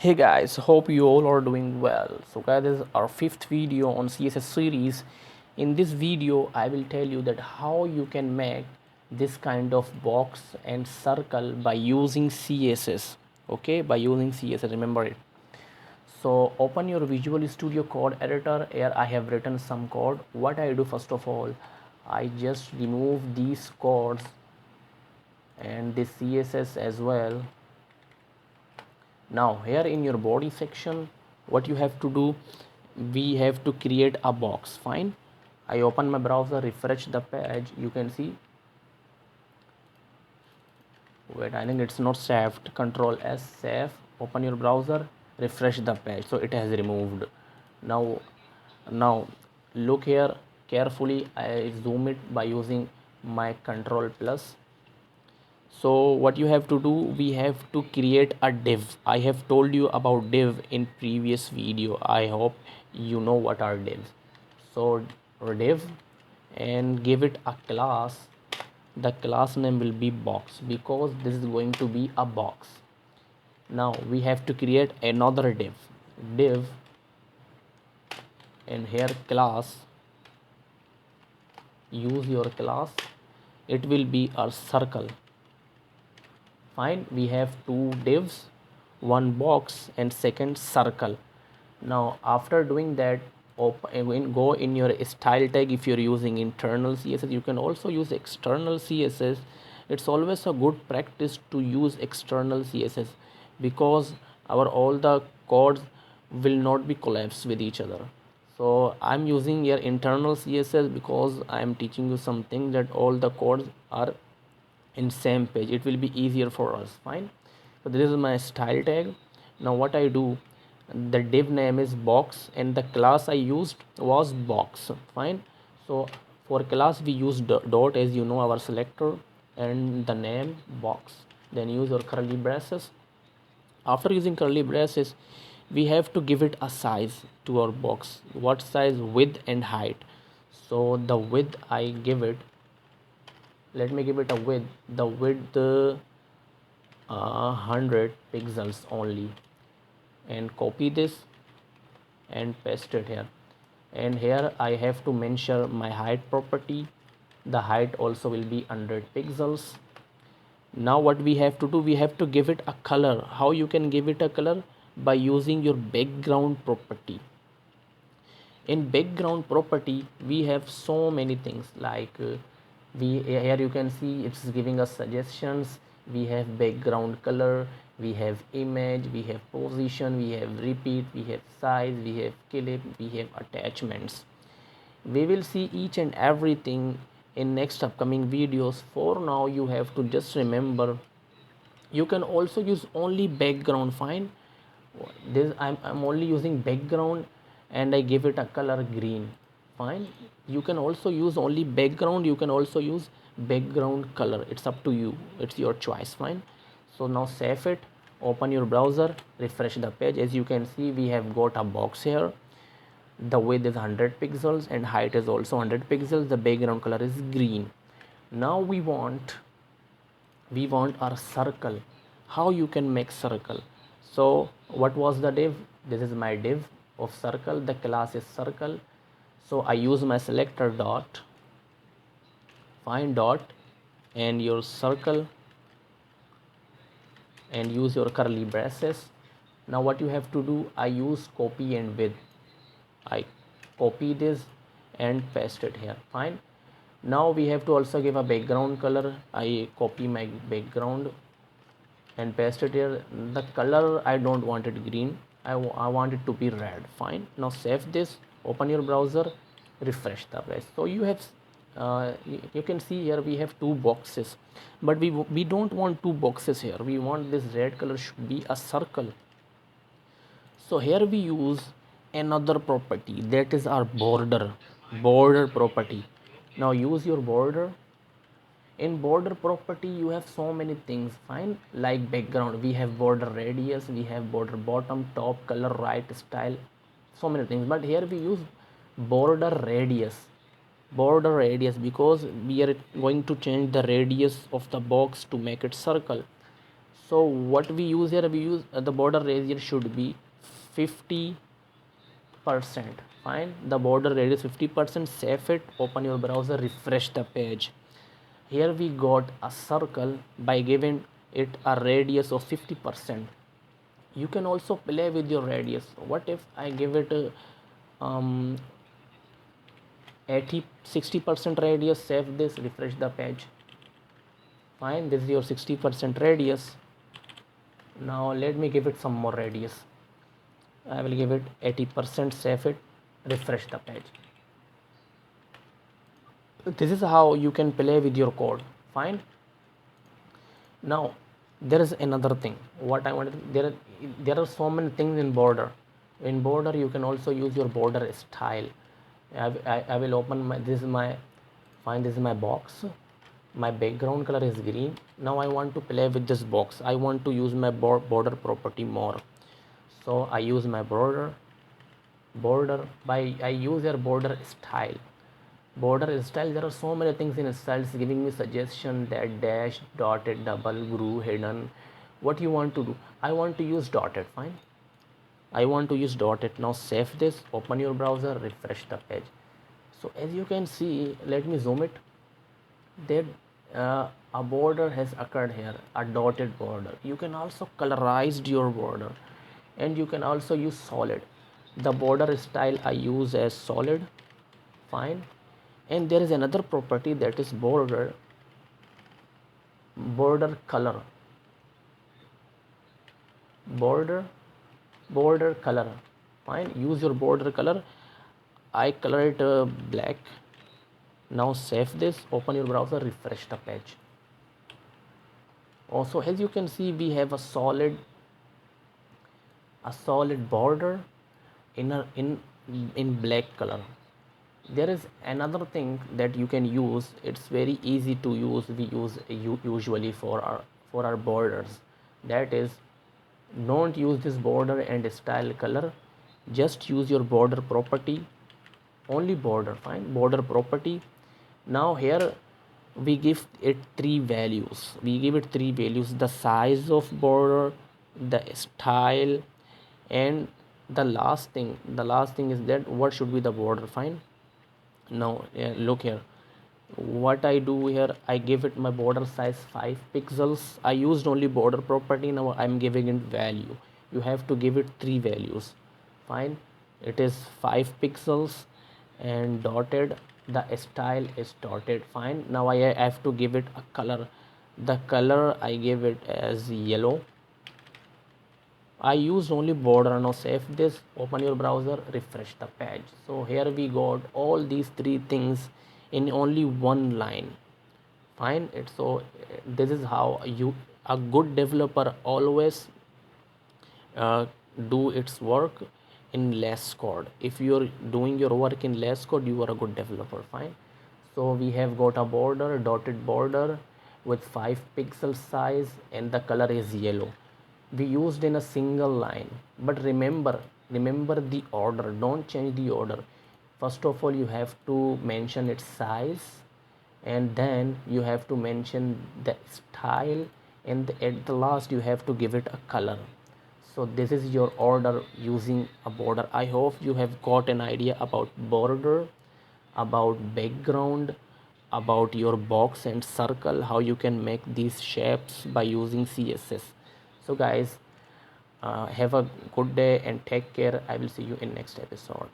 Hey guys, hope you all are doing well. So guys, this is our fifth video on CSS series. In this video, I will tell you that how you can make this kind of box and circle by using CSS. Okay, by using CSS, remember it. So open your Visual Studio Code editor. Here I have written some code. What I do first of all, I just remove these codes and this CSS as well. Now here in your body section, what you have to do, we have to create a box. Fine, I open my browser, refresh the page. You can see, wait, I think it's not saved. Control S, save. Open your browser, refresh the page, so it has removed. Now look here carefully. I zoom it by using my control plus. So what you have to do, we have to create a div. I have told you about div in previous video. I hope you know what are divs. So div, and give it a class. The class name will be box because this is going to be a box. Now we have to create another div, and here class, use your class. It will be a circle. Fine, we have two divs, one box and second circle. Now after doing that, go in your style tag. If you're using internal CSS, you can also use external CSS. It's always a good practice to use external CSS because our all the codes will not be collapsed with each other. So I'm using here internal CSS because I'm teaching you something that all the codes are in same page. It will be easier for us. Fine, so this is my style tag. Now what I do, the div name is box and the class I used was box. Fine, so for class we use dot, as you know, our selector, and the name box. Then use your curly braces. After using curly braces, we have to give it a size to our box. What size? Width and height. So the width I give it, let me give it a width. The width 100 pixels only, and copy this and paste it here. And here I have to mention my height property. The height also will be 100 pixels. Now what we have to do, we have to give it a color. How you can give it a color? By using your background property. In background property we have so many things like we here you can see it's giving us suggestions. We have background color, we have image, we have position, we have repeat, we have size, we have clip, we have attachments. We will see each and everything in next upcoming videos. For now you have to just remember, you can also use only background. Fine, this I'm only using background and I give it a color green. Fine, you can also use only background, you can also use background color. It's up to you, it's your choice. Fine, so now save it, open your browser, refresh the page. As you can see, we have got a box here. The width is 100 pixels and height is also 100 pixels. The background color is green. Now we want our circle. How you can make circle? So what was the div? This is my div of circle. The class is circle. So I use my selector dot, find dot, and your circle, and use your curly braces. Now what you have to do, I use copy and with. I copy this and paste it here. Fine, now we have to also give a background color. I copy my background and paste it here. The color I don't want it green, I want it to be red. Fine, now save this, open your browser, refresh the page. So you have you can see here we have two boxes, but we don't want two boxes here. We want this red color should be a circle. So here we use another property, that is our border property. Now use your border. In border property you have so many things. Fine, like background we have border radius, we have border bottom, top, color, right, style, so many things. But here we use border radius. Border radius because we are going to change the radius of the box to make it circle. So what we use here, we use the border radius should be 50%. Fine, the border radius 50%. Save it, open your browser, refresh the page. Here we got a circle by giving it a radius of 50%. You can also play with your radius. What if I give it a 60% radius? Save this, refresh the page. Fine, this is your 60% radius. Now let me give it some more radius. I will give it 80%. Save it, refresh the page. This is how you can play with your code. Fine. Now there is another thing. What I wanted, there are so many things in border. In border you can also use your border style. I will open my, this is my, fine, this is my box. My background color is green. Now I want to play with this box. I want to use my border property more. So I use my border by, I use your border style. Border style, there are so many things in styles giving me suggestion that dash, dotted, double, groove, hidden. What you want to do? I want to use dotted. Fine, I want to use dotted. Now save this, open your browser, refresh the page. So as you can see, let me zoom it, that a border has occurred here, a dotted border. You can also colorize your border, and you can also use solid. The border style I use as solid. Fine. And there is another property, that is border color. Border color. Fine, use your border color. I color it black. Now save this, open your browser, refresh the page. Also, as you can see, we have a solid border in black color. There is another thing that you can use. It's very easy to use. We use usually for our borders. That is, don't use this border and style color. Just use your border property. Only border. Fine, border property. Now here we give it three values. The size of border, the style, and the last thing is that what should be the border. Fine. Now look here, what I do here, I give it my border size 5 pixels. I used only border property. Now I'm giving it value. You have to give it three values. Fine, it is 5 pixels and dotted. The style is dotted. Fine, now I have to give it a color. The color I give it as yellow. I used only border. Now save this, open your browser, refresh the page. So here we got all these three things in only one line. Fine, it's so this is how a good developer always do its work in less code. If you're doing your work in less code, you are a good developer. Fine. So we have got a border, dotted border with 5 pixel size, and the color is yellow. We used in a single line, but remember the order. Don't change the order. First of all, you have to mention its size, and then you have to mention the style, and at the last you have to give it a color. So this is your order using a border. I hope you have got an idea about border, about background, about your box and circle, how you can make these shapes by using CSS. So guys, have a good day and take care. I will see you in next episode.